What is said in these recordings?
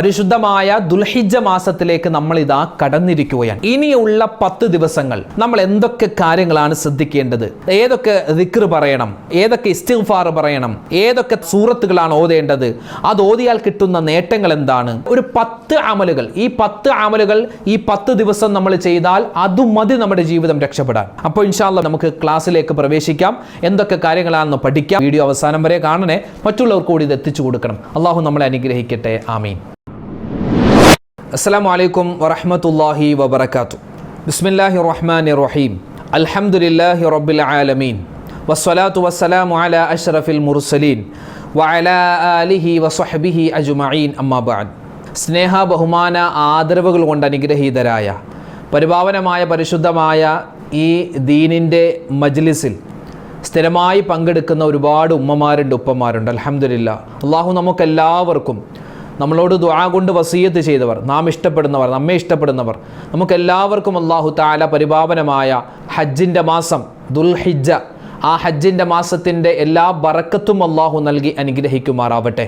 പരിശുദ്ധമായ ദുൽഹിജ്ജ മാസത്തിലേക്ക് നമ്മൾ ഇതാ കടന്നിരിക്കുകയാണ്. ഇനിയുള്ള 10 ദിവസങ്ങൾ നമ്മൾ എന്തൊക്കെ കാര്യങ്ങളാണ് ശ്രദ്ധിക്കേണ്ടത്? ഏതൊക്കെ ദിക്ർ പറയണം, ഏതൊക്കെ ഇസ്തിഗ്ഫാർ പറയണം, ഏതൊക്കെ സൂറത്തുകളാണ് ഓതേണ്ടത്, അത് ഓതിയാൽ കിട്ടുന്ന നേട്ടങ്ങൾ എന്താണ്? ഒരു 10 അമലുകൾ, ഈ 10 അമലുകൾ ഈ 10 ദിവസം നമ്മൾ ചെയ്താൽ അത് മതി നമ്മുടെ ജീവിതം രക്ഷപ്പെടാൻ. അപ്പോൾ ഇൻഷാ അല്ലാഹ് നമുക്ക് ക്ലാസ്സിലേക്ക് പ്രവേശിക്കാം. എന്തൊക്കെ കാര്യങ്ങളാണെന്ന് പഠിക്കാം. വീഡിയോ അവസാനം വരെ കാണണേ, മറ്റുള്ളവർക്ക് കൂടി ഇത് എത്തിച്ചു കൊടുക്കണം. അള്ളാഹു നമ്മളെ അനുഗ്രഹിക്കട്ടെ. ആമീൻ. അസ്സലാമു അലൈക്കും വറഹ്മത്തുള്ളാഹി വബറകാതുഹു. ബിസ്മില്ലാഹിർ റഹ്മാനിർ റഹീം. അൽഹംദുലില്ലാഹി റബ്ബിൽ ആലമീൻ വസ്സലാത്തു വസ്സലാമു അലാ അഷ്റഫിൽ മുർസലീൻ വഅലാ ആലിഹി വസ്വഹ്ബിഹി അജ്മഈൻ. അമ്മാ ബഅദ്. സ്നേഹ, ബഹുമാന, ആദരവുകൾ കൊണ്ട് അനുഗ്രഹീതരായ പരിപാവനമായ പരിശുദ്ധമായ ഈ ദീനിൻ്റെ മജ്ലിസിൽ സ്ഥിരമായി പങ്കെടുക്കുന്ന ഒരുപാട് ഉമ്മമാരുണ്ട്, ഉപ്പമാരുണ്ട്. അൽഹംദുലില്ലാഹ്. അള്ളാഹു നമുക്കെല്ലാവർക്കും, നമ്മളോട് ദുആ കൊണ്ട് വസിയത്ത് ചെയ്തവർ, നാം ഇഷ്ടപ്പെടുന്നവർ, നമ്മെ ഇഷ്ടപ്പെടുന്നവർ, നമുക്കെല്ലാവർക്കും അല്ലാഹു തആല പരിപാവനമായ ഹജ്ജിൻ്റെ മാസം ദുൽഹിജ്ജ, ആ ഹജ്ജിൻ്റെ മാസത്തിൻ്റെ എല്ലാ ബറക്കത്തും അല്ലാഹു നൽകി അനുഗ്രഹിക്കുമാറാവട്ടെ.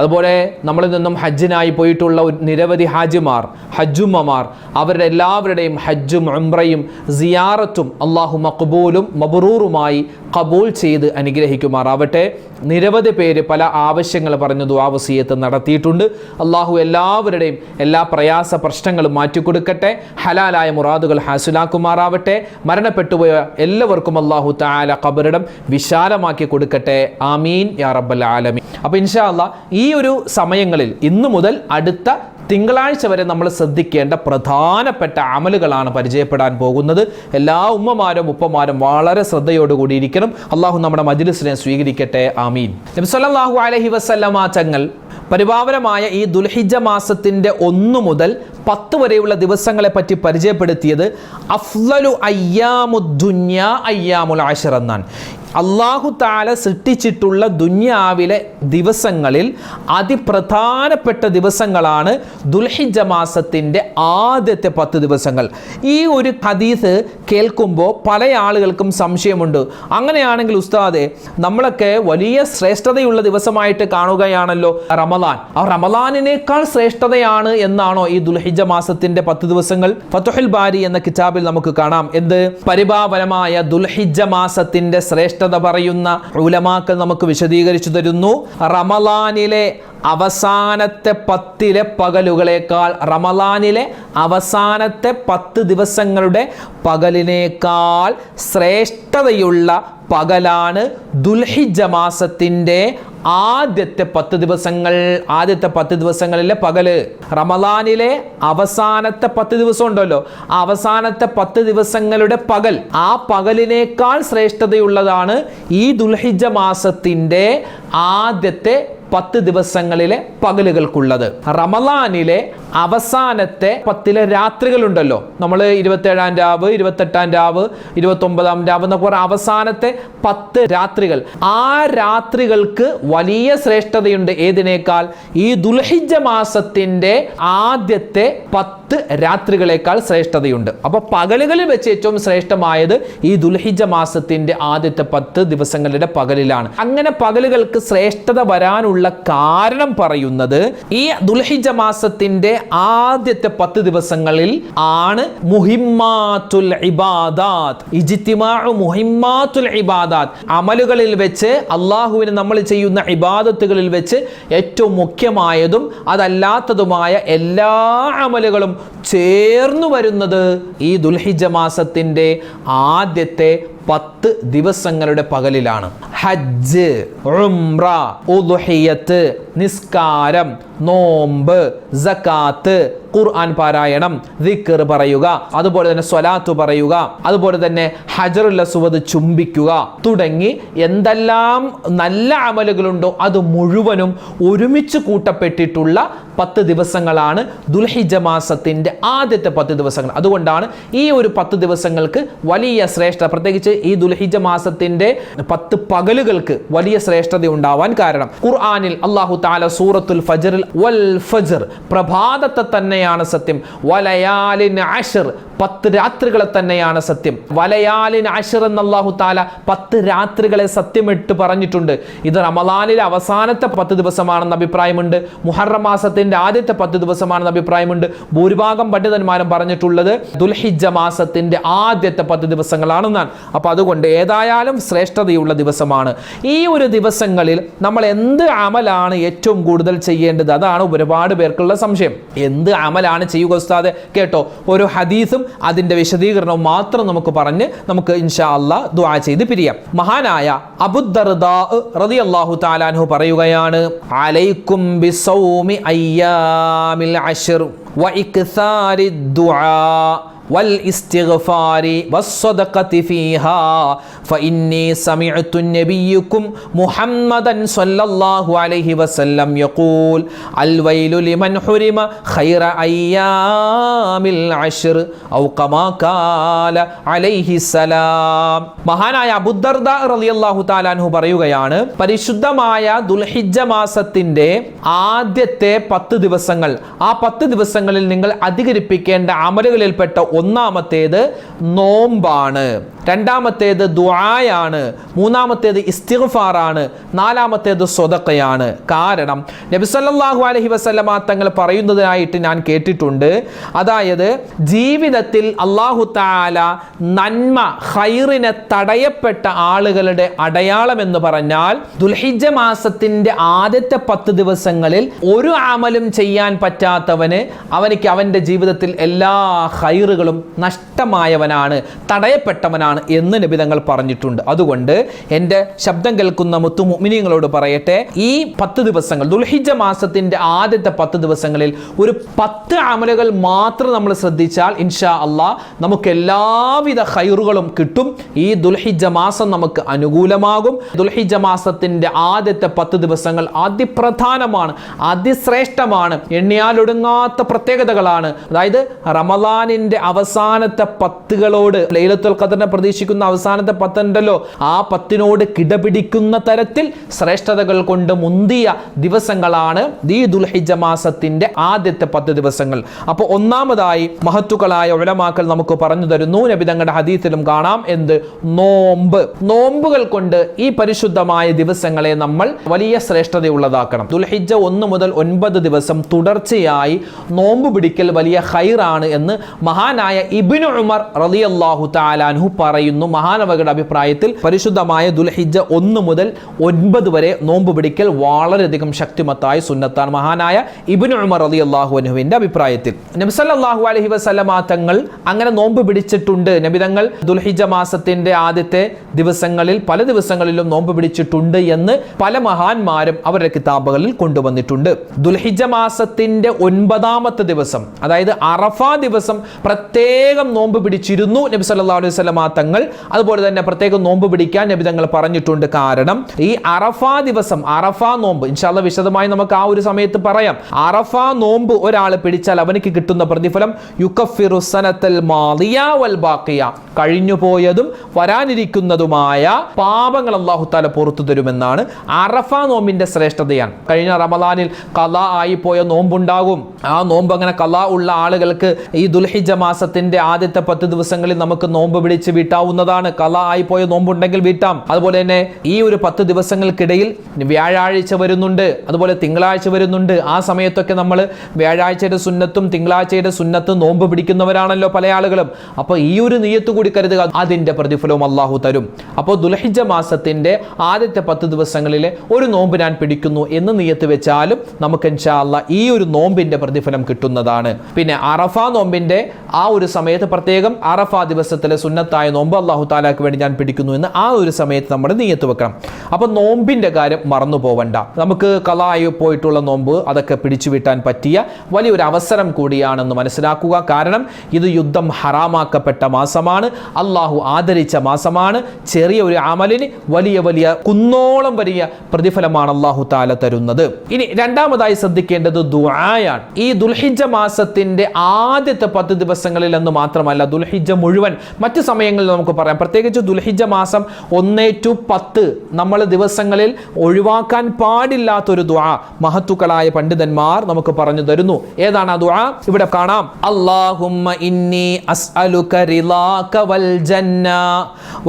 അതുപോലെ നമ്മളിൽ നിന്നും ഹജ്ജിനായി പോയിട്ടുള്ള നിരവധി ഹാജിമാർ, ഹജ്ജുമ്മമാർ, അവരുടെ എല്ലാവരുടെയും ഹജ്ജും ഉംറയും സിയാറത്തും അല്ലാഹു മഖ്ബൂലും മബ്റൂറുമായി ഖബൂൽ ചെയ്ത് അനുഗ്രഹിക്കുമാറാവട്ടെ. നിരവധി പേര് പല ആവശ്യങ്ങൾ പറഞ്ഞു ദുആ വസിയത്ത് നടത്തിയിട്ടുണ്ട്. അല്ലാഹു എല്ലാവരുടെയും എല്ലാ പ്രയാസ പ്രശ്നങ്ങളും മാറ്റിക്കൊടുക്കട്ടെ, ഹലാലായ മുറാദുകൾ ഹാസിലാക്കുമാറാവട്ടെ. മരണപ്പെട്ടുപോയ എല്ലാവർക്കും അല്ലാഹു തആല ഖബറിടം വിശാലമാക്കി കൊടുക്കട്ടെ. ആമീൻ യാ റബ്ബൽ ആലമീൻ. അപ്പോൾ ഇൻഷാ അല്ലാഹ് ഈ ഒരു സമയങ്ങളിൽ ഇന്നു മുതൽ അടുത്ത തിങ്കളാഴ്ച വരെ നമ്മൾ ശ്രദ്ധിക്കേണ്ട പ്രധാനപ്പെട്ട അമലുകളാണ് പരിചയപ്പെടാൻ പോകുന്നത്. എല്ലാ ഉമ്മമാരും ഉപ്പമാരും വളരെ ശ്രദ്ധയോടുകൂടി ഇരിക്കണം. അള്ളാഹു നമ്മുടെ മജ്ലിസിനെ സ്വീകരിക്കട്ടെ. ആമീൻ. നബി സല്ലല്ലാഹു അലൈഹി വസല്ലമ തങ്ങൾ പരിപാവനമായ ഈ ദുൽഹിജ്ജ മാസത്തിൻ്റെ 1 മുതൽ 10 വരെയുള്ള ദിവസങ്ങളെ പറ്റി പരിചയപ്പെടുത്തിയത് അഫ്ളലു അയ്യാമുദ്ദുന്യാ അയ്യാമുൽ അശ്ർ എന്നാണ്. അല്ലാഹു തആല സൃഷ്ടിച്ചിട്ടുള്ള ദുനിയാവിലെ ദിവസങ്ങളിൽ അതിപ്രധാനപ്പെട്ട ദിവസങ്ങളാണ് ദുൽഹിജ്ജ മാസത്തിൻ്റെ ആദ്യത്തെ 10 ദിവസങ്ങൾ. ഈ ഒരു ഹദീസ് കേൾക്കുമ്പോൾ പല ആളുകൾക്കും സംശയമുണ്ട്. അങ്ങനെയാണെങ്കിൽ ഉസ്താദെ, നമ്മളൊക്കെ വലിയ ശ്രേഷ്ഠതയുള്ള ദിവസമായിട്ട് കാണുകയാണല്ലോ റമദാൻ. ആ റമദാനിനേക്കാൾ ശ്രേഷ്ഠതയാണ് എന്നാണോ ഈ ദുൽഹിജ്ജ മാസത്തിൻ്റെ 10 ദിവസങ്ങൾ? ഫത്ഹുൽ ബാരി എന്ന കിതാബിൽ നമുക്ക് കാണാം. എന്ത്? പരിപാവനമായ ദുൽഹിജ്ജ മാസത്തിൻ്റെ ശ്രേഷ്ഠത പറയുന്ന ഉലമാക്കൾ നമുക്ക് വിശദീകരിച്ചു തരുന്നു. റമളാനിലെ അവസാനത്തെ 10 പകലുകളേക്കാൾ, റമളാനിലെ അവസാനത്തെ 10 ദിവസങ്ങളുടെ പകലിനേക്കാൾ ശ്രേഷ്ഠതയുള്ള പകലാണ് ദുൽഹിജ്ജ മാസത്തിൻ്റെ ആദ്യത്തെ 10 ദിവസങ്ങൾ. ആദ്യത്തെ 10 ദിവസങ്ങളിലെ പകല്, റമളാനിലെ അവസാനത്തെ 10 ദിവസം ഉണ്ടല്ലോ, ആ അവസാനത്തെ 10 ദിവസങ്ങളുടെ പകൽ, ആ പകലിനേക്കാൾ ശ്രേഷ്ഠതയുള്ളതാണ് ഈ ദുൽഹിജ്ജ മാസത്തിൻ്റെ ആദ്യത്തെ 10 ദിവസങ്ങളിലെ പകലുകൾക്കുള്ളത്. റമളാനിലെ അവസാനത്തെ 10 രാത്രികളുണ്ടല്ലോ, നമ്മൾ 27-ാം രാവ്, 28-ാം രാവ്, 29-ാം രാവ് എന്നൊക്കെ പറഞ്ഞ അവസാനത്തെ 10 രാത്രികൾ, ആ രാത്രികൾക്ക് വലിയ ശ്രേഷ്ഠതയുണ്ട്. ഏതിനേക്കാൾ? ഈ ദുൽഹിജ്ജ മാസത്തിൻ്റെ ആദ്യത്തെ 10 രാത്രികളേക്കാൾ ശ്രേഷ്ഠതയുണ്ട്. അപ്പോൾ പകലുകളിൽ വെച്ച് ഏറ്റവും ശ്രേഷ്ഠമായത് ഈ ദുൽഹിജ്ജ മാസത്തിൻ്റെ ആദ്യത്തെ 10 ദിവസങ്ങളുടെ പകലിലാണ്. അങ്ങനെ പകലുകൾക്ക് ശ്രേഷ്ഠത വരാനുള്ള കാരണം പറയുന്നത് ഈ ദുൽഹിജ്ജ മാസത്തിന്റെ ആദ്യത്തെ 10 ദിവസങ്ങളിൽ ആണ് മുഹിമ്മാത്തുൽ ഇബാദാത്ത്, ഇജ്തിമാഉ മുഹിമ്മാത്തുൽ ഇബാദാത്ത്, അമലുകളിൽ വെച്ച് അല്ലാഹുവിന് നമ്മൾ ചെയ്യുന്ന ഇബാദത്തുകളിൽ വെച്ച് ഏറ്റവും മുഖ്യമായതും അതല്ലാത്തതുമായ എല്ലാ അമലുകളും ചേർന്നു വരുന്നത് ഈ ദുൽഹിജ്ജ മാസത്തിന്റെ ആദ്യത്തെ 10 ദിവസങ്ങളുടെ പകലിലാണ്. ഹജ്ജ്, ഉംറ, ഉദ്ഹിയത്ത്, നിസ്കാരം, നോമ്പ്, സകാത്ത്, ഖുർആൻ പാരായണം, ദിക്ർ പറയുക, അതുപോലെ തന്നെ സ്വലാത്ത് പറയുക, അതുപോലെ തന്നെ ഹജറുൽ അസ്വദ് ചുംബിക്കുക തുടങ്ങി എന്തെല്ലാം നല്ല അമലുകളുണ്ടോ അത് മുഴുവനും ഒരുമിച്ച് കൂട്ടപ്പെട്ടിട്ടുള്ള 10 ദിവസങ്ങളാണ് ദുൽഹിജ്ജ മാസത്തിന്റെ ആദ്യത്തെ 10 ദിവസങ്ങൾ. അതുകൊണ്ടാണ് ഈ ഒരു 10 ദിവസങ്ങൾക്ക് വലിയ ശ്രേഷ്ഠത, പ്രത്യേകിച്ച് ഈ ദുൽഹിജ്ജ മാസത്തിന്റെ 10 പകലുകൾക്ക് വലിയ ശ്രേഷ്ഠത ഉണ്ടാവാൻ കാരണം ഖുർആനിൽ അല്ലാഹു തആല സൂറത്തുൽ ഫജ്റിൽ വൽ ഫജ്ർ, പ്രഭാതത്തെ തന്നെ തന്നെയാണ് സത്യം, വലയാലിൻ അശ്ർ 10 രാത്രികളെ തന്നെയാണ് സത്യം. വലയാലിൻ അശ്ർ എന്ന് അല്ലാഹു തആല 10 രാത്രികളെ സത്യമിട്ട് പറഞ്ഞിട്ടുണ്ട്. ഇത് റമളാനിലെ അവസാനത്തെ 10 ദിവസമാണെന്ന് അഭിപ്രായമുണ്ട്, മുഹറം മാസത്തിന്റെ ആദ്യത്തെ 10 ദിവസമാണെന്ന് അഭിപ്രായമുണ്ട്. ഭൂരിഭാഗം പണ്ഡിതന്മാരും പറഞ്ഞിട്ടുള്ളത് ദുൽഹിജ്ജ മാസത്തിന്റെ ആദ്യത്തെ 10 ദിവസങ്ങളാണെന്നാണ്. അപ്പൊ അതുകൊണ്ട് ഏതായാലും ശ്രേഷ്ഠതയുള്ള ദിവസമാണ്. ഈ ഒരു ദിവസങ്ങളിൽ നമ്മൾ എന്ത് അമലാണ് ഏറ്റവും കൂടുതൽ ചെയ്യേണ്ടത്? അതാണ് ഒരുപാട് പേർക്കുള്ള സംശയം. എന്ത് അമലാണ് ചെയ്യുക ഉസ്താദെ? കേട്ടോ, ഒരു ഹദീസും അതിന്റെ വിശദീകരണവും മാത്രം നമുക്ക് പറഞ്ഞ് നമുക്ക് ഇൻഷാ അല്ലാഹ് ദുആ ചെയ്ത് പിരിയാം. മഹാനായ അബൂദർദാ റളിയല്ലാഹു തആല അൻഹു പറയുകയാണ്, അലൈക്കും ബിസൗമി അയ്യാമിൽ അശ്ർ വഇക്സാരി ദുആ والاستغفار والصدقة فيها فإني سمعت نبيكم محمدا صلى الله عليه وسلم يقول الويل لمن حرم خير أيام العشر أو كما قال عليه السلام. മഹാനായ അബൂദർദാ റളിയല്ലാഹു തആല അൻഹു പറയുകയാണ്, പരിശുദ്ധമായ ദുൽഹിജ്ജ മാസത്തിന്റെ ആദ്യത്തെ 10 ദിവസങ്ങൾ, ആ 10 ദിവസങ്ങളിൽ നിങ്ങൾ അധികരിപ്പിക്കേണ്ട അമലുകളിൽപ്പെട്ട ഒന്നാമത്തേത് നോമ്പാണ്, രണ്ടാമത്തേത് ദുആയാണ്, മൂന്നാമത്തേത് ഇസ്തിഗ്ഫാറാണ്, നാലാമത്തേത് സ്വതക്കയാണ്. കാരണം നബി സല്ലല്ലാഹു അലൈഹി വസല്ലമ തങ്ങൾ പറയുന്നതായിട്ട് ഞാൻ കേട്ടിട്ടുണ്ട്, അതായത് ജീവിതത്തിൽ അല്ലാഹു തആല നന്മ ഖൈറിനെ തടയപ്പെട്ട ആളുകളുടെ അടയാളം എന്ന് പറഞ്ഞാൽ ദുൽഹിജ്ജ മാസത്തിന്റെ ആദ്യത്തെ 10 ദിവസങ്ങളിൽ ഒരു അമലും ചെയ്യാൻ പറ്റാത്തവന് അവനിക്ക് അവന്റെ ജീവിതത്തിൽ എല്ലാ ഖൈറുകളും നഷ്ടമായവനാണ്, തടയപ്പെട്ടവനാണ് എന്ന് നബി തങ്ങൾ പറഞ്ഞിട്ടുണ്ട്. അതുകൊണ്ട് എൻ്റെ ശബ്ദം കേൾക്കുന്ന മുത്തു മുഅ്മിനീങ്ങളോട് പറയട്ടെ, ഈ 10 ദിവസങ്ങൾ ദുൽഹിജ്ജ മാസത്തിന്റെ ആദ്യത്തെ 10 ദിവസങ്ങളിൽ ഒരു 10 അമലുകൾ മാത്രം നമ്മൾ ശ്രദ്ധിച്ചാൽ ഇൻഷാ അല്ലാഹ് നമുക്ക് എല്ലാവിധ ഖൈറുകളും കിട്ടും. ഈ ദുൽഹിജ്ജ മാസം നമുക്ക് അനുകൂലമാകും. ദുൽഹിജ്ജ മാസത്തിന്റെ ആദ്യത്തെ 10 ദിവസങ്ങൾ അതിപ്രധാനമാണ്, അതിശ്രേഷ്ഠമാണ്, എണ്ണിയാലൊടുങ്ങാത്ത പ്രത്യേകതകളാണ്. അതായത് റമളാനിന്റെ അവസാനത്തെ 10കളോട്, ലൈലത്തുൽ ഖദറിനെ പ്രതീക്ഷിക്കുന്ന അവസാനത്തെ 10 ഉണ്ടല്ലോ, ആ 10നോട് കിടപിടിക്കുന്ന തരത്തിൽ ശ്രേഷ്ഠതകൾ കൊണ്ട് മുന്തിയ ദിവസങ്ങളാണ് ഈ ദുൽഹിജ്ജ മാസത്തിന്റെ ആദ്യത്തെ 10 ദിവസങ്ങൾ. അപ്പോൾ ഒന്നാമതായി മഹത്തുക്കളായ ഉലമാക്കൾ നമുക്ക് പറഞ്ഞു തരുന്നു, നബി തങ്ങളുടെ ഹദീസിലും കാണാം, എന്ത്? നോമ്പ്. നോമ്പുകൾ കൊണ്ട് ഈ പരിശുദ്ധമായ ദിവസങ്ങളെ നമ്മൾ വലിയ ശ്രേഷ്ഠതയുള്ളതാക്കണം. ദുൽഹിജ്ജ 1 മുതൽ 9 ദിവസം തുടർച്ചയായി നോമ്പ് പിടിക്കൽ വലിയ ഖൈറാണ് എന്ന് മഹാനായ ഇബ്നു ഉമർ റളിയല്ലാഹു തആല അൻഹു പറയുന്നു. മഹാനവകളുടെ അഭിപ്രായത്തിൽ പരിശുദ്ധമായ ദുൽഹിജ്ജ 1 മുതൽ 9 വരെ നോമ്പ് പിടിക്കൽ വളരെയധികം ശക്തിമത്തായ സുന്നത്താണ്, മഹാനായ ഇബ്നു ഉമർ റളിയല്ലാഹു അൻഹുവിന്റെ അഭിപ്രായത്തിൽ. നബി സല്ലല്ലാഹു അലൈഹി വസല്ലമ തങ്ങൾ അങ്ങനെ നോമ്പ് പിടിച്ചിട്ടുണ്ട്. നബി തങ്ങൾ ദുൽഹിജ്ജ മാസത്തിന്റെ ആദ്യത്തെ ദിവസങ്ങളിൽ പല ദിവസങ്ങളിലും നോമ്പ് പിടിച്ചിട്ടുണ്ട് എന്ന് പല മഹാന്മാരും അവരുടെ കിതാബുകളിൽ കൊണ്ടുവന്നിട്ടുണ്ട്. ദുൽഹിജ്ജ മാസത്തിന്റെ 9ാമത്തെ ദിവസം, അതായത് അറഫ ദിവസം പ്രത്യേകം നോമ്പ് പിടിച്ചിരുന്നു നബി സല്ലല്ലാഹു അലൈഹി വസല്ലമ തങ്ങൾ. അതുപോലെ തന്നെ പ്രത്യേകം നോമ്പ് പിടിക്കാൻ നബി തങ്ങൾ പറഞ്ഞിട്ടുണ്ട്. കാരണം ഈ അറഫ ദിവസം, അറഫ നോമ്പ് ഇൻഷാ അല്ലാഹ് വിശദമായി നമുക്ക് ആ ഒരു സമയത്ത് പറയാം. അറഫ നോമ്പ് ഒരാൾ പിടിച്ചാൽ അവനിക്ക് കിട്ടുന്ന പ്രതിഫലം യുകഫിറു സനത്തൽ മാദിയ വൽ ബാഖിയ, കഴിഞ്ഞു പോയതും വരാനിരിക്കുന്നതുമായ പാപങ്ങൾ അല്ലാഹു തആല പുറത്തു തരുമെന്നാണ്. അറഫ നോമ്പിന്റെ ശ്രേഷ്ഠതയാണ്. കഴിഞ്ഞ റമളാനിൽ ഖളാ ആയി പോയ നോമ്പുണ്ടാകും. ആ നോമ്പ് അങ്ങനെ ഖളാ ഉള്ള ആളുകൾക്ക് ഈ ദുൽഹിജ്ജ മാസത്തിന്റെ ആദ്യത്തെ 10 ദിവസങ്ങളിൽ നമുക്ക് നോമ്പ് പിടിച്ച് വീട്ടാവുന്നതാണ്. ഖളാ ആയി പോയ നോമ്പുണ്ടെങ്കിൽ വീട്ടാം. അതുപോലെ തന്നെ ഈ ഒരു 10 ദിവസങ്ങൾക്കിടയിൽ വ്യാഴാഴ്ച വരുന്നുണ്ട്, അതുപോലെ തിങ്കളാഴ്ച വരുന്നുണ്ട്. ആ സമയത്തൊക്കെ നമ്മൾ വ്യാഴാഴ്ചയുടെ സുന്നത്തും തിങ്കളാഴ്ചയുടെ സുന്നത്തും നോമ്പ് പിടിക്കുന്നവരാണല്ലോ പല ആളുകളും. അപ്പോൾ ഈ ഒരു നിയ്യത്ത് കൂടി കരുതുക, അതിന്റെ പ്രതിഫലവും അല്ലാഹു തരും. അപ്പോൾ ദുൽഹിജ്ജ മാസത്തിന്റെ ആദ്യത്തെ 10 ദിവസങ്ങളിലെ ഒരു നോമ്പ് ഞാൻ പിടിക്കുന്നു എന്ന് നിയ്യത്ത് വെച്ചാലും നമുക്ക് ഇൻഷാ അല്ലാഹ് ഈ ഒരു നോമ്പിന്റെ പ്രതിഫലം കിട്ടുന്നതാണ്. പിന്നെ അറഫ നോമ്പിന്റെ ആ ഒരു സമയത്ത് പ്രത്യേകം അറഫ ദിവസത്തിലെ സുന്നത്തായ നോമ്പ് അല്ലാഹു തആലക്ക് വേണ്ടി ഞാൻ പിടിക്കുന്നു എന്ന് ആ ഒരു സമയത്ത് നമ്മൾ നിയ്യത്ത് വെക്കണം. അപ്പോൾ നോമ്പിന്റെ കാര്യം മറന്നു പോവണ്ട. നമുക്ക് ഖളായി പോയിട്ടുള്ള നോമ്പ് അതൊക്കെ പിടിച്ചു വീട്ടാൻ പറ്റിയ വലിയൊരു അവസരം കൂടിയാണെന്ന് മനസ്സിലാക്കുക. കാരണം ഇത് യുദ്ധം ഹറാമാക്കപ്പെട്ട മാസമാണ്, അല്ലാഹു ആദരിച്ച മാസമാണ്. ചെറിയ ഒരു അമലിന് വലിയ വലിയ കുന്നോളം വലിയ പ്രതിഫലമാണ് അല്ലാഹു തആല തരുന്നത്. ഇനി രണ്ടാമതായി ശ്രദ്ധിക്കേണ്ടത് ദുആയാണ്. ഈ ദുൽഹിജ്ജ മാസത്തിന്റെ ആദ്യത്തെ 10 ദിവസങ്ങളിൽ എന്ന് മാത്രമല്ല, ദുൽഹിജ്ജ മുഴുവൻ മറ്റു സമയങ്ങളിൽ നമുക്ക് പറയാം, പ്രത്യേകിച്ച് ദുൽഹിജ്ജ ദുൽഹിജ്ജ മാസം 1 to 10 നമ്മൾ ദിവസങ്ങളിൽ ഒഴിവാക്കാൻ പാടില്ലാത്തൊരു ദുആ മഹത്തുക്കളായ പണ്ഡിതന്മാർ നമുക്ക് പറഞ്ഞു തരുന്നു. ഏതാണ് ആ ദുആ? ഇവിടെ കാണാം. അല്ലാഹുമ്മ ഇന്നി അസ്അലുക റിളാക വൽ ജന്ന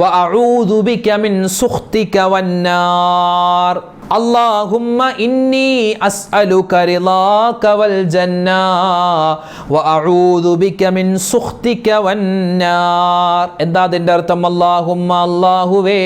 വ അഊദു ബിക മിൻ സുഖ്തിക വന്നാർ. അല്ലാഹുമ്മ ഇന്നി അസ്അലുക റിളാക വൽ ജന്ന വ അഊദു ബിക മിൻ സുഖ്തിക വന്നാർ. എന്താ അതിന്റെ അർത്ഥം? അല്ലാഹുമ്മ, അല്ലാഹുവേ,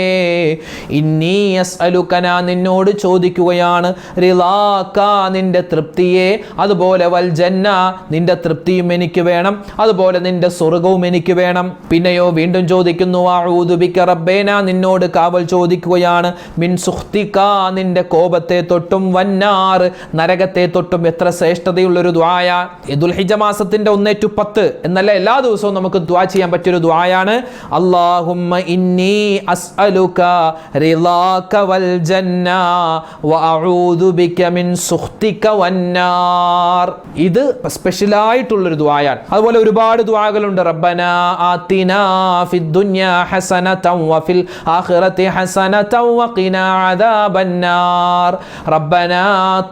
ഇന്നി അസ്അലുക, ഞാൻ നിന്നോട് ചോദിക്കുകയാണ്, റിളാക, നിന്റെ തൃപ്തിയെ, അതുപോലെ വൽ ജന്ന, നിന്റെ തൃപ്തിയും എനിക്ക് വേണം, അതുപോലെ നിന്റെ സ്വർഗവും എനിക്ക് വേണം. പിന്നെയോ വീണ്ടും ചോദിക്കുന്നു, അഊദു ബിക റബ്ബേ, ഞാൻ നിന്നോട് കാവൽ ചോദിക്കുകയാണ്, മിൻ സുഖ്തിക, നിന്റെ കോപത്തെ തൊട്ടും, വന്നാർ, നരകത്തെ തൊട്ടും. എത്ര ശ്രേഷ്ഠതയുള്ളൊരു ദുആയ! ദുൽഹിജ്ജ മാസത്തിന്റെ 1 to 10 എന്നല്ല, എല്ലാ ദിവസവും നമുക്ക് ദുആ ചെയ്യാൻ പറ്റിയൊരു ദുആയാണ്. അല്ലാഹുമ്മ ഇന്നി അസ്അലുക റിളാക വൽ ജന്ന വ അഊദു ബിക മിൻ സുഖ്തിക വന്നാർ. ഇത് സ്പെഷ്യലായിട്ടുള്ളൊരു ദുആയാണ്. അതുപോലെ ഒരുപാട് ദുആകളുണ്ട്. റബ്ബനാ ആതിനാ ഫിദ് ദുനിയാ ഹസനതൻ വഫിൽ ആഖിറതി ഹസനതൻ വഖിനാ അദാബന്നാർ. റബ്ബനാ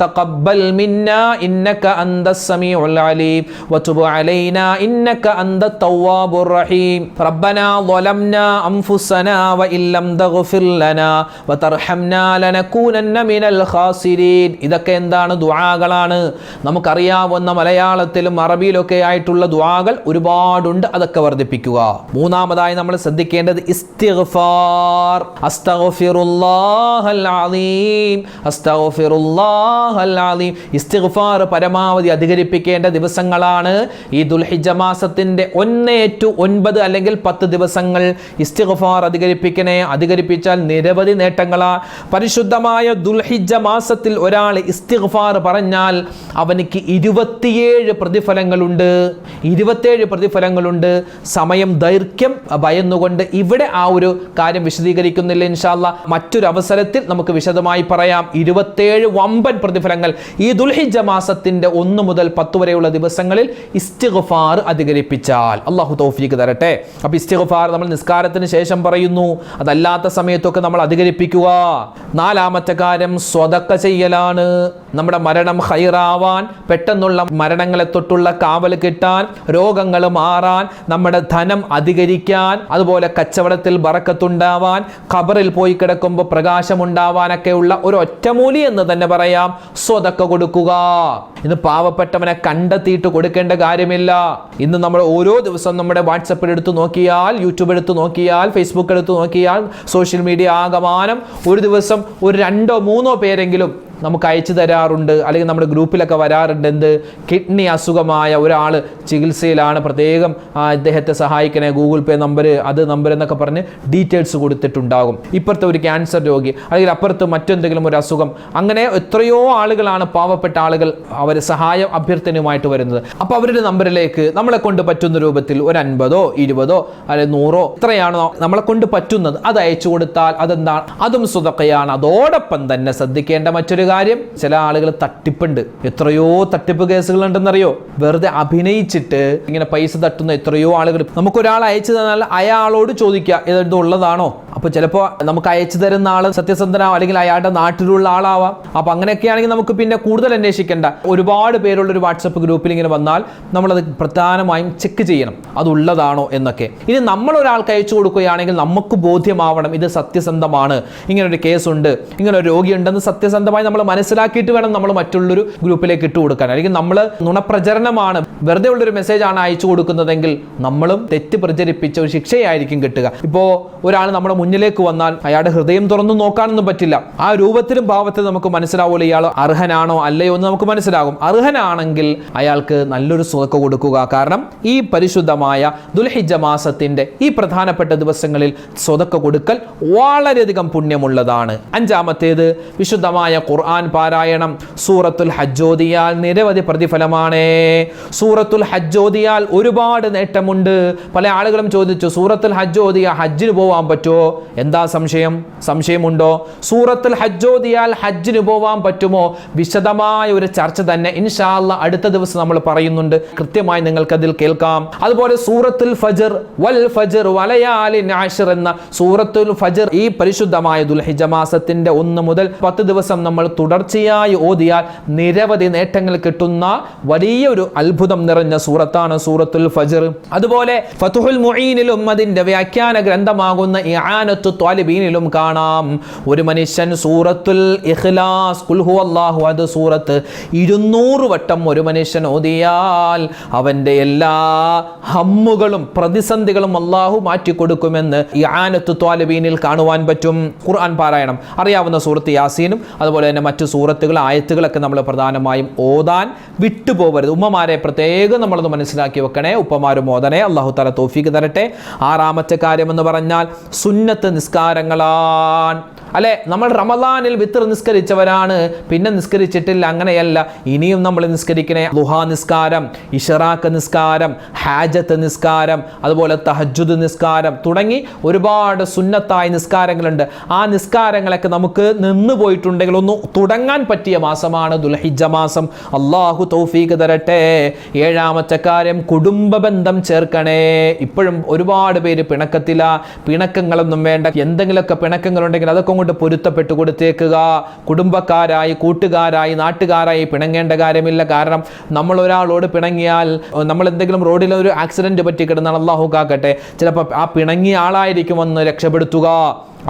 തഖബ്ബൽ മിന്നാ ഇന്നക അന്തസ് സമീഉൽ അലീം വതുബ് അലൈനാ ഇന്നക അന്തത് തവ്വാബുർ റഹീം. റബ്ബനാ ളലംനാ അൻഫുസനാ വഇല്ലം തഗ്ഫിർ ലനാ വതർഹംനാ ലനകൂനന്ന മിനൽ ഖാസിരീൻ. ഇതൊക്കെ എന്താണ്? ദുആകളാണ്. നമുക്കറിയാവുന്ന മലയാളത്തിലും അറബിയിലൊക്കെ ആയിട്ടുള്ള ദുആകൾ ഒരുപാടുണ്ട്. അതൊക്കെ വർദ്ധിപ്പിക്കുക. മൂന്നാമതായി നമ്മൾ ശ്രദ്ധിക്കേണ്ടത് ഇസ്തിഗ്ഫാർ. അസ്തഗ്ഫിറുല്ലാഹൽ അലീം, അസ്തഗ്ഫിറുല്ലാഹൽ അലീം. ഇസ്തിഗ്ഫാർ പരമാവധി അധികരിപ്പിക്കേണ്ട ദിവസങ്ങളാണ് ഈ ദുൽഹിജ്ജ മാസത്തിന്റെ 1 to 9 അല്ലെങ്കിൽ 10 ദിവസങ്ങൾ. ഇസ്തിഗ്ഫാർ അധികരിപ്പിക്കണേ. അധികരിപ്പിച്ചാൽ നിരവധി നേട്ടങ്ങളാ. പരിശുദ്ധമായ ദുൽഹിജ്ജ മാസത്തിൽ ഒരാൾ ഇസ്തിഗ്ഫാർ പറഞ്ഞാൽ അവനിക്ക് 27 പ്രതിഫലങ്ങളുണ്ട്. 27 പ്രതിഫലങ്ങളുണ്ട്. സമയം ദൈർഘ്യം ഭയന്നുകൊണ്ട് ഇവിടെ ആ ഒരു കാര്യം വിശദീകരിക്കുന്നില്ല. ഇൻഷാ അല്ലാഹ് മറ്റൊരു അവസരത്തിൽ നമുക്ക് വിശദമായി പറയാം. 27 വമ്പൻ പ്രതിഫലങ്ങൾ ഈ ദുൽഹിജ്ജ മാസത്തിന്റെ 1 മുതൽ 10 വരെയുള്ള ദിവസങ്ങളിൽ ഇസ്തിഗ്ഫാർ അധികരിപ്പിച്ചാൽ. അല്ലാഹു തൗഫീഖ് തരട്ടെ. അപ്പോൾ ഇസ്തിഗ്ഫാർ നമ്മൾ നിസ്കാരത്തിന് ശേഷം പറയുന്നു. അതല്ലാത്ത സമയത്തൊക്കെ നമ്മൾ അധികരിപ്പിക്കുക. നാലാമത്തെ കാര്യം സ്വതക്ക ചെയ്യലാണ്. നമ്മുടെ മരണം ഖൈറാവാൻ, പെട്ടെന്നുള്ള മരണങ്ങളെ തൊട്ടുള്ള കാവൽ കിട്ടാൻ, രോഗങ്ങൾ മാറാൻ, നമ്മുടെ ധനം അധികരിക്കാൻ, അതുപോലെ കച്ചവടത്തിൽ ബറക്കത്തുണ്ടാവാൻ, ഖബറിൽ പോയി കിടക്കുമ്പോൾ പ്രകാശമുണ്ടാവാനൊക്കെയുള്ള ഒരു ഒറ്റമൂലി എന്ന് തന്നെ പറയാം. സ്വതക്ക കൊടുക്കുക. ഇന്ന് പാവപ്പെട്ടവനെ കണ്ടെത്തിയിട്ട് കൊടുക്കേണ്ട കാര്യമില്ല. ഇന്ന് നമ്മൾ ഓരോ ദിവസവും നമ്മുടെ വാട്സപ്പിൽ എടുത്ത് നോക്കിയാൽ, യൂട്യൂബ് എടുത്ത് നോക്കിയാൽ, ഫേസ്ബുക്ക് എടുത്ത് നോക്കിയാൽ, സോഷ്യൽ മീഡിയ ആകമാനം ഒരു ദിവസം ഒരു 2 or 3 പേരെങ്കിലും നമുക്ക് അയച്ചു തരാറുണ്ട്. അല്ലെങ്കിൽ നമ്മുടെ ഗ്രൂപ്പിലൊക്കെ വരാറുണ്ട്. എന്ത്? കിഡ്നി അസുഖമായ ഒരാൾ ചികിത്സയിലാണ്, പ്രത്യേകം അദ്ദേഹത്തെ സഹായിക്കണേ, ഗൂഗിൾ പേ നമ്പർ, അത് നമ്പർ എന്നൊക്കെ പറഞ്ഞ് ഡീറ്റെയിൽസ് കൊടുത്തിട്ടുണ്ടാകും. ഇപ്പുറത്തെ ഒരു ക്യാൻസർ രോഗി, അല്ലെങ്കിൽ അപ്പുറത്ത് മറ്റെന്തെങ്കിലും ഒരു അസുഖം. അങ്ങനെ എത്രയോ ആളുകളാണ്, പാവപ്പെട്ട ആളുകൾ, അവർ സഹായം അഭ്യർത്ഥനയുമായിട്ട് വരുന്നത്. അപ്പോൾ അവരുടെ നമ്പറിലേക്ക് നമ്മളെ കൊണ്ട് പറ്റുന്ന രൂപത്തിൽ ഒരു 50 or 20 അല്ലെങ്കിൽ 100 എത്രയാണോ നമ്മളെ കൊണ്ട് പറ്റുന്നത് അത് അയച്ചു കൊടുത്താൽ അതെന്താണ്? അതും സ്വതക്കയാണ്. അതോടൊപ്പം തന്നെ ശ്രദ്ധിക്കേണ്ട മറ്റൊരു കാര്യം, ചില ആളുകൾ തട്ടിപ്പുണ്ട്. എത്രയോ തട്ടിപ്പ് കേസുകൾ ഉണ്ടെന്നറിയോ? വെറുതെ അഭിനയിച്ചിട്ട് ഇങ്ങനെ പൈസ തട്ടുന്ന എത്രയോ ആളുകൾ. നമുക്കൊരാൾ അയച്ചു തന്നാൽ അയാളോട് ചോദിക്കുക ഇത് ഉള്ളതാണോ. അപ്പോൾ ചിലപ്പോൾ നമുക്ക് അയച്ചു തരുന്ന ആൾ സത്യസന്ധനാവും, അല്ലെങ്കിൽ അയാളുടെ നാട്ടിലുള്ള ആളാവാം. അപ്പോൾ അങ്ങനെയൊക്കെ ആണെങ്കിൽ നമുക്ക് പിന്നെ കൂടുതൽ അന്വേഷിക്കേണ്ട. ഒരുപാട് പേരുള്ളൊരു വാട്സപ്പ് ഗ്രൂപ്പിൽ ഇങ്ങനെ വന്നാൽ നമ്മളത് പ്രധാനമായും ചെക്ക് ചെയ്യണം, അതുള്ളതാണോ എന്നൊക്കെ. ഇനി നമ്മൾ ഒരാൾക്ക് അയച്ചു കൊടുക്കുകയാണെങ്കിൽ നമുക്ക് ബോധ്യമാവണം ഇത് സത്യസന്ധമാണ്, ഇങ്ങനൊരു കേസുണ്ട്, ഇങ്ങനെ ഒരു രോഗിയുണ്ടെന്ന് സത്യസന്ധമായി നമ്മൾ മനസ്സിലാക്കിയിട്ട് വേണം നമ്മൾ മറ്റുള്ളൊരു ഗ്രൂപ്പിലേക്ക് ഇട്ട് കൊടുക്കാൻ. അല്ലെങ്കിൽ നമ്മൾ നുണപ്രചരണമാണ്, വെറുതെ ഉള്ളൊരു മെസ്സേജാണ് അയച്ചു കൊടുക്കുന്നതെങ്കിൽ നമ്മളും തെറ്റ് പ്രചരിപ്പിച്ച ഒരു ശിക്ഷയായിരിക്കും കിട്ടുക. ഇപ്പോൾ ഒരാൾ നമ്മുടെ മുന്നിലേക്ക് വന്നാൽ അയാളുടെ ഹൃദയം തുറന്നു നോക്കാനൊന്നും പറ്റില്ല. ആ രൂപത്തിലും ഭാവത്തിലും നമുക്ക് മനസ്സിലാവുമല്ലോ ഇയാൾ അർഹനാണോ അല്ലയോ എന്ന് നമുക്ക് മനസ്സിലാകും. അർഹനാണെങ്കിൽ അയാൾക്ക് നല്ലൊരു സ്വതക്ക കൊടുക്കുക. കാരണം ഈ പരിശുദ്ധമായ ദുൽഹിജ്ജ മാസത്തിന്റെ ഈ പ്രധാനപ്പെട്ട ദിവസങ്ങളിൽ സ്വതക്ക കൊടുക്കൽ വളരെയധികം പുണ്യമുള്ളതാണ്. 5-ാമത്തേത് വിശുദ്ധമായ ഖുർആൻ ഖുർആൻ പാരായണം, സൂറത്തുൽ ഹജ്ജ് ഓതിയാൽ നിരവധി പ്രതിഫലമാണ്. സൂറത്തുൽ ഹജ്ജ് ഓതിയാൽ ഒരുപാട് നേട്ടമുണ്ട്. പല ആളുകളും ചോദിച്ചു, സൂറത്തുൽ ഹജ്ജ് ഓതിയാൽ ഹജ്ജിന് പോകാൻ പറ്റുമോ? എന്താ സംശയമുണ്ടോ? സൂറത്തുൽ ഹജ്ജ് ഓതിയാൽ ഹജ്ജിന് പോകാൻ പറ്റുമോ? വിശദമായ ഒരു ചർച്ച തന്നെ ഇൻഷാ അല്ലാഹ് അടുത്ത ദിവസം നമ്മൾ പറയുന്നുണ്ട്. കൃത്യമായി നിങ്ങൾക്കതിൽ കേൾക്കാം. അതുപോലെ സൂറത്തുൽ ഫജ്ർ, വൽ ഫജ്ർ വലയാലിൻ അശ്ർ എന്ന സൂറത്തുൽ ഫജ്ർ ഈ പരിശുദ്ധമായ ദുൽഹിജ്ജ മാസത്തിന്റെ 1 മുതൽ 10 ദിവസം നമ്മൾ തുടർച്ചയായി ഓതിയാൽ നിരവധി നേട്ടങ്ങൾ കിട്ടുന്ന വലിയൊരു അത്ഭുതം നിറഞ്ഞ സൂറത്താണ് സൂറത്തുൽ ഫജ്ർ. അതുപോലെ ഫതുഹുൽ മുഈനിലും അതിന്റെ വ്യാഖ്യാന ഗ്രന്ഥമാകുന്ന ഇആനത്തു ത്വാലിബീനിലും കാണാം, ഒരു മനുഷ്യൻ സൂറത്തുൽ ഇഖ്ലാസ് ഖുൽ ഹുവല്ലാഹു അഹദ് സൂറത്ത് 200 വട്ടം ഒരു മനുഷ്യൻ ഓതിയാൽ അവന്റെ എല്ലാ ഹമ്മുകളും പ്രതിസന്ധികളും അല്ലാഹു മാറ്റിക്കൊടുക്കുമെന്ന് ഇആനത്തു ത്വാലിബീനിൽ കാണുവാൻ പറ്റും. ഖുർആൻ പാരായണം അറിയാവുന്ന സൂറത്ത് യാസീനും അതുപോലെ തന്നെ മറ്റു സൂറത്തുകൾ ആയത്തുകളൊക്കെ നമ്മൾ പ്രധാനമായും ഓതാൻ വിട്ടുപോകരുത്. ഉമ്മമാരെ പ്രത്യേകം നമ്മളൊന്ന് മനസ്സിലാക്കി വെക്കണേ. ഉപ്പമാരും ഓതണേ. അല്ലാഹു തആല തൗഫീഖ് തരട്ടെ. 6ാമത്തെ കാര്യം എന്ന് പറഞ്ഞാൽ സുന്നത്ത് നിസ്കാരങ്ങളാണ്. അല്ലെ, നമ്മൾ റമദാനിൽ വിത്ർ നിസ്കരിച്ചവരാണ്, പിന്നെ നിസ്കരിച്ചിട്ടില്ല, അങ്ങനെയല്ല. ഇനിയും നമ്മൾ നിസ്കരിക്കണേ. ളുഹാ നിസ്കാരം, ഇശ്റാഖ് നിസ്കാരം, ഹാജത്ത് നിസ്കാരം, അതുപോലെ തഹജ്ജുദ് നിസ്കാരം തുടങ്ങി ഒരുപാട് സുന്നത്തായ നിസ്കാരങ്ങളുണ്ട്. ആ നിസ്കാരങ്ങളൊക്കെ നമുക്ക് നിന്ന് പോയിട്ടുണ്ടെങ്കിൽ ഒന്ന് തുടങ്ങാൻ പറ്റിയ മാസമാണ് ദുൽഹിജ്ജ മാസം. അല്ലാഹു തൗഫീഖ് തരട്ടെ. 7ാമത്തെ കാര്യം കുടുംബ ബന്ധം ചേർക്കണേ. ഇപ്പോഴും ഒരുപാട് പേര് പിണക്കത്തില. പിണക്കങ്ങളൊന്നും വേണ്ട. എന്തെങ്കിലുമൊക്കെ പിണക്കങ്ങളുണ്ടെങ്കിൽ അതൊക്കെ കൊണ്ട് പൊരുത്തപ്പെട്ടു കൊടുത്തേക്കുക. കുടുംബക്കാരായി, കൂട്ടുകാരായി, നാട്ടുകാരായി പിണങ്ങേണ്ട കാര്യമില്ല. കാരണം നമ്മൾ ഒരാളോട് പിണങ്ങിയാൽ, നമ്മൾ എന്തെങ്കിലും റോഡിൽ ഒരു ആക്സിഡന്റ് പറ്റി കിടന്നാൽ അല്ലാഹു കാക്കട്ടെ, ചിലപ്പോൾ ആ പിണങ്ങിയ ആളായിരിക്കും ഒന്ന് രക്ഷപ്പെടുത്തുക.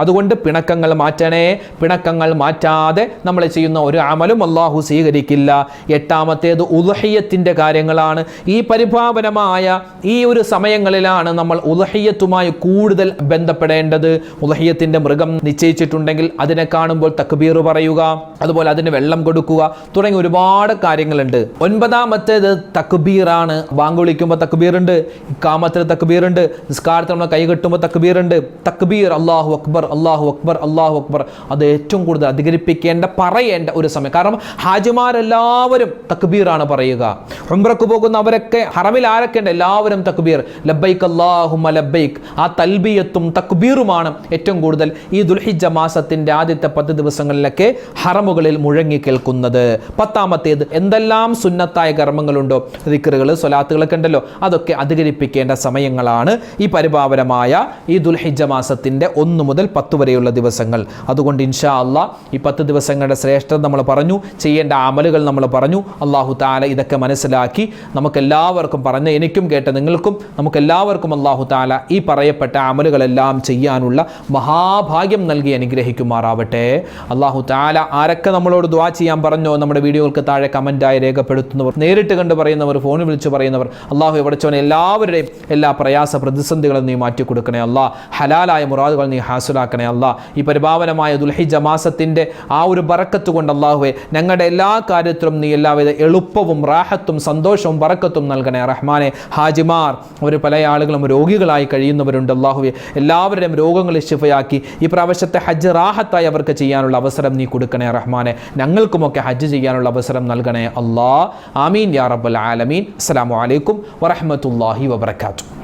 അതുകൊണ്ട് പിണക്കങ്ങൾ മാറ്റണേ. പിണക്കങ്ങൾ മാറ്റാതെ നമ്മൾ ചെയ്യുന്ന ഒരു അമലും അല്ലാഹു സ്വീകരിക്കില്ല. 8ാമത്തേത് ഉദ്ഹിയ്യത്തിന്റെ കാര്യങ്ങളാണ്. ഈ പരിപാവനമായ ഈ ഒരു സമയങ്ങളിലാണ് നമ്മൾ ഉദ്ഹിയ്യത്തുമായി കൂടുതൽ ബന്ധപ്പെടേണ്ടത്. ഉദ്ഹിയ്യത്തിന്റെ മൃഗം നിശ്ചയിച്ചിട്ടുണ്ടെങ്കിൽ അതിനെ കാണുമ്പോൾ തക്ബീർ പറയുക, അതുപോലെ അതിന് വെള്ളം കൊടുക്കുക തുടങ്ങി ഒരുപാട് കാര്യങ്ങളുണ്ട്. 9ാമത്തേത് തക്ബീറാണ്. ബാങ്ക് വിളിക്കുമ്പോൾ തക്ബീറുണ്ട്, ഇഖാമത്തിൽ തക്ബീറുണ്ട്, നിസ്കാരത്തിൽ നമ്മൾ കൈ കെട്ടുമ്പോൾ തക്ബീറുണ്ട്. തക്ബീർ, അല്ലാഹു അക്ബർ, അല്ലാഹു അക്ബർ, അല്ലാഹു അക്ബർ, അത് ഏറ്റവും കൂടുതൽ അധികരിപ്പിക്കേണ്ട, പറയേണ്ട ഒരു സമയം. കാരണം ഹാജിമാരെല്ലാവരും തക്ബീറാണ് പറയുക. ഉംറക്ക് പോകുന്നവരൊക്കെ ഹറമിൽ ആരൊക്കെയുണ്ട്? എല്ലാവരും തക്ബീർ, ലബ്ബൈക് അല്ലാഹുമ്മ ലബ്ബൈക്. ആ തൽബിയത്തും തക്ബീറുമാണ് ഏറ്റവും കൂടുതൽ ഈ ദുൽഹിജ്ജ മാസത്തിന്റെ ആദ്യത്തെ 10 ദിവസങ്ങളിലൊക്കെ ഹറമുകളിൽ മുഴങ്ങി കേൾക്കുന്നത്. 10ാമത്തേത് എന്തെല്ലാം സുന്നത്തായ കർമ്മങ്ങളുണ്ടോ, ദിക്റുകൾ, സ്വലാത്തുകളൊക്കെ ഉണ്ടല്ലോ, അതൊക്കെ അധികരിപ്പിക്കേണ്ട സമയങ്ങളാണ് ഈ പരിപാവനമായ ഈ ദുൽഹിജ്ജ മാസത്തിന്റെ 1 മുതൽ 10 വരെയുള്ള ദിവസങ്ങൾ. അതുകൊണ്ട് ഇൻഷാ അല്ലാഹ് ഈ 10 ദിവസങ്ങളുടെ ശ്രേഷ്ഠത നമ്മൾ പറഞ്ഞു, ചെയ്യേണ്ട അമലുകൾ നമ്മൾ പറഞ്ഞു. അല്ലാഹു തആല ഇതൊക്കെ മനസ്സിലാക്കി നമുക്കെല്ലാവർക്കും, പറഞ്ഞ എനിക്കും കേട്ട നിങ്ങൾക്കും നമുക്കെല്ലാവർക്കും അല്ലാഹു തആല ഈ പറയപ്പെട്ട അമലുകളെല്ലാം ചെയ്യാനുള്ള മഹാഭാഗ്യം നൽകി അനുഗ്രഹിക്കുമാറാവട്ടെ. അല്ലാഹു തആല ആരൊക്കെ നമ്മളോട് ദുആ ചെയ്യാൻ പറഞ്ഞോ നമ്മുടെ വീഡിയോകൾക്ക് താഴെ കമന്റായി രേഖപ്പെടുത്തുന്നവർ, നേരിട്ട് കണ്ട് പറയുന്നവർ, ഫോണിൽ വിളിച്ച് പറയുന്നവർ, അല്ലാഹു എവിടെച്ചോനെ എല്ലാവരുടെയും എല്ലാ പ്രയാസ പ്രതിസന്ധികളും നീ മാറ്റി കൊടുക്കണേ അല്ലാഹ്. ഹലാലായ മുറാദുകൾ നീ ഹാസുലാക്കണേ അല്ലാഹ്. ഈ പരിപാവനമായ ദുൽഹിജ്ജ മാസത്തിന്റെ ആ ഒരു ബറക്കത്ത് കൊണ്ട് അല്ലാഹുവേ ഞങ്ങളുടെ എല്ലാ കാര്യത്തിലും നീ എല്ലാവിധ എളുപ്പവും റാഹത്തും സന്തോഷവും ബറക്കത്തും നൽകണേ റഹ്മാനെ. ഹാജിമാർ, അവർ പല ആളുകളും രോഗികളായി കഴിയുന്നവരുണ്ട് അല്ലാഹുവേ. എല്ലാവരുടെയും രോഗങ്ങളെ ശിഫയാക്കി ഈ പ്രാവശ്യത്തെ ഹജ്ജ് റാഹത്തായി അവർക്ക് ചെയ്യാനുള്ള അവസരം നീ കൊടുക്കണേ റഹ്മാനെ. ഞങ്ങൾക്കുമൊക്കെ ഹജ്ജ് ചെയ്യാനുള്ള അവസരം നൽകണേ അല്ലാഹ്. ആമീൻ യാ റബ്ബൽ ആലമീൻ. അസ്സലാമു അലൈക്കും വറഹ്മത്തുള്ളാഹി വബറകാതുഹു.